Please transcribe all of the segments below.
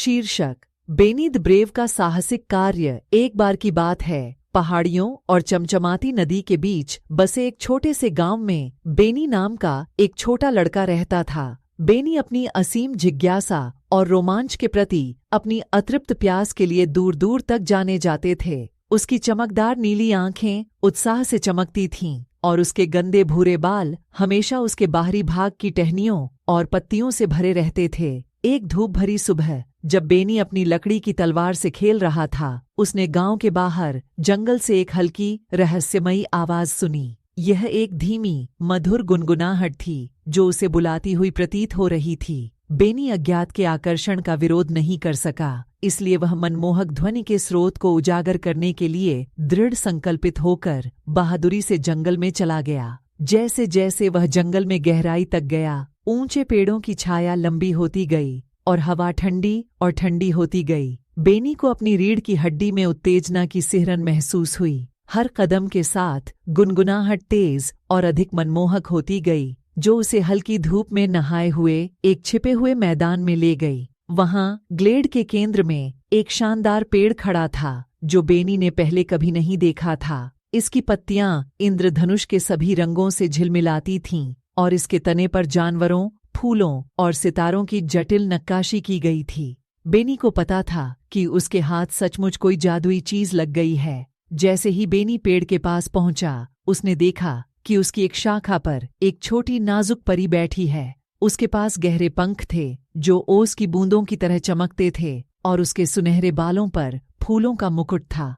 शीर्षक Beni the brave का साहसिक कार्य। एक बार की बात है, पहाड़ियों और चमचमाती नदी के बीच बसे एक छोटे से गांव में बेनी नाम का एक छोटा लड़का रहता था। बेनी अपनी असीम जिज्ञासा और रोमांच के प्रति अपनी अतृप्त प्यास के लिए दूर दूर तक जाने जाते थे। उसकी चमकदार नीली आंखें उत्साह से चमकती थीं और उसके गंदे भूरे बाल हमेशा उसके बाहरी भाग की टहनियों और पत्तियों से भरे रहते थे। एक धूप भरी सुबह जब बेनी अपनी लकड़ी की तलवार से खेल रहा था, उसने गांव के बाहर जंगल से एक हल्की रहस्यमयी आवाज सुनी। यह एक धीमी मधुर गुनगुनाहट थी जो उसे बुलाती हुई प्रतीत हो रही थी। बेनी अज्ञात के आकर्षण का विरोध नहीं कर सका, इसलिए वह मनमोहक ध्वनि के स्रोत को उजागर करने के लिए दृढ़ संकल्पित होकर बहादुरी से जंगल में चला गया। जैसे जैसे वह जंगल में गहराई तक गया, ऊंचे पेड़ों की छाया लंबी होती गई और हवा ठंडी और ठंडी होती गई। बेनी को अपनी रीढ़ की हड्डी में उत्तेजना की सिहरन महसूस हुई। हर कदम के साथ गुनगुनाहट तेज और अधिक मनमोहक होती गई, जो उसे हल्की धूप में नहाए हुए एक छिपे हुए मैदान में ले गई। वहां ग्लेड के केंद्र में एक शानदार पेड़ खड़ा था जो बेनी ने पहले कभी नहीं देखा था। इसकी पत्तियां इंद्रधनुष के सभी रंगों से झिलमिलाती थीं और इसके तने पर जानवरों, फूलों और सितारों की जटिल नक्काशी की गई थी। बेनी को पता था कि उसके हाथ सचमुच कोई जादुई चीज लग गई है। जैसे ही बेनी पेड़ के पास पहुंचा, उसने देखा कि उसकी एक शाखा पर एक छोटी नाजुक परी बैठी है। उसके पास गहरे पंख थे जो ओस की बूंदों की तरह चमकते थे और उसके सुनहरे बालों पर फूलों का मुकुट था।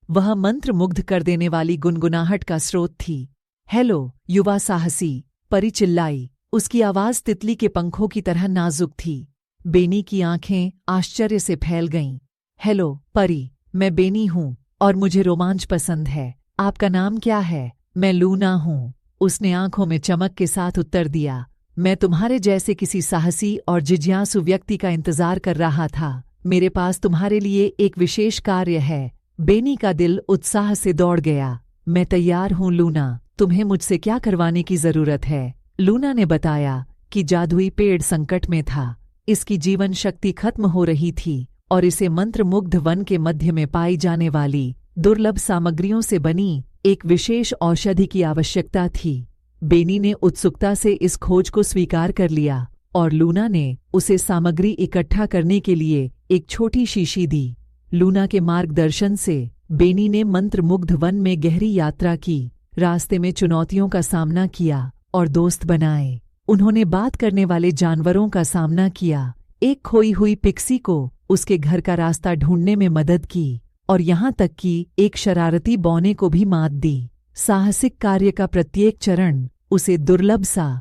वह मंत्र मुग्ध कर देने वाली गुनगुनाहट का स्रोत थी। हेलो युवा साहसी, परी चिल्लाई। उसकी आवाज तितली के पंखों की तरह नाजुक थी। बेनी की आंखें आश्चर्य से फैल गईं। हेलो परी, मैं बेनी हूँ और मुझे रोमांच पसंद है। आपका नाम क्या है? मैं लूना हूँ, उसने आंखों में चमक के साथ उत्तर दिया। मैं तुम्हारे जैसे किसी साहसी और जिज्ञासु व्यक्ति का इंतजार कर रहा था। मेरे पास तुम्हारे लिए एक विशेष कार्य है। बेनी का दिल उत्साह से दौड़ गया। मैं तैयार हूँ लूना, तुम्हें मुझसे क्या करवाने की जरूरत है? लूना ने बताया कि जादुई पेड़ संकट में था। इसकी जीवन शक्ति खत्म हो रही थी और इसे मंत्रमुग्ध वन के मध्य में पाई जाने वाली दुर्लभ सामग्रियों से बनी एक विशेष औषधि की आवश्यकता थी। बेनी ने उत्सुकता से इस खोज को स्वीकार कर लिया और लूना ने उसे सामग्री इकट्ठा करने के लिए एक छोटी शीशी दी। लूना के मार्गदर्शन से बेनी ने मंत्रमुग्ध वन में गहरी यात्रा की, रास्ते में चुनौतियों का सामना किया और दोस्त बनाए। उन्होंने बात करने वाले जानवरों का सामना किया, एक खोई हुई पिक्सी को उसके घर का रास्ता ढूंढने में मदद की और यहाँ तक कि एक शरारती बौने को भी मात दी। साहसिक कार्य का प्रत्येक चरण उसे दुर्लभ सा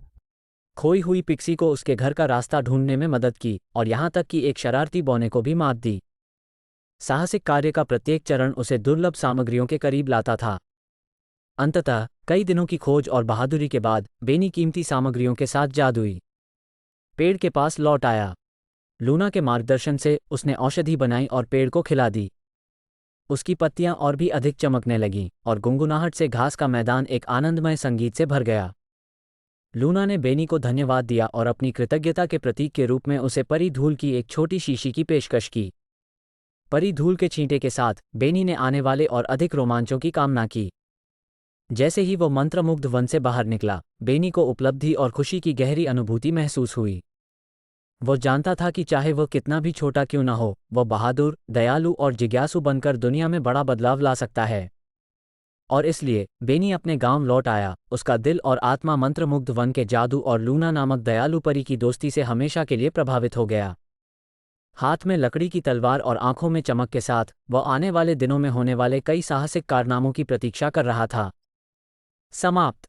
खोई हुई पिक्सी को उसके घर का रास्ता ढूंढने में मदद की और यहाँ तक कि एक शरारती बौने को भी मात दी। साहसिक कार्य का प्रत्येक चरण उसे दुर्लभ सामग्रियों के करीब लाता था। अंततः कई दिनों की खोज और बहादुरी के बाद बेनी कीमती सामग्रियों के साथ जादुई पेड़ के पास लौट आया। लूना के मार्गदर्शन से उसने औषधि बनाई और पेड़ को खिला दी। उसकी पत्तियां और भी अधिक चमकने लगीं और गुनगुनाहट से घास का मैदान एक आनंदमय संगीत से भर गया। लूना ने बेनी को धन्यवाद दिया और अपनी कृतज्ञता के प्रतीक के रूप में उसे परी धूल की एक छोटी शीशी की पेशकश की। परी धूल के छींटे के साथ बेनी ने आने वाले और अधिक रोमांचों की कामना की। जैसे ही वो मंत्रमुग्ध वन से बाहर निकला, बेनी को उपलब्धि और खुशी की गहरी अनुभूति महसूस हुई। वो जानता था कि चाहे वह कितना भी छोटा क्यों न हो, वह बहादुर, दयालु और जिज्ञासु बनकर दुनिया में बड़ा बदलाव ला सकता है। और इसलिए बेनी अपने गांव लौट आया। उसका दिल और आत्मा मंत्रमुग्ध वन के जादू और लूना नामक दयालु परी की दोस्ती से हमेशा के लिए प्रभावित हो गया। हाथ में लकड़ी की तलवार और आंखों में चमक के साथ वह आने वाले दिनों में होने वाले कई साहसिक कारनामों की प्रतीक्षा कर रहा था। समाप्त।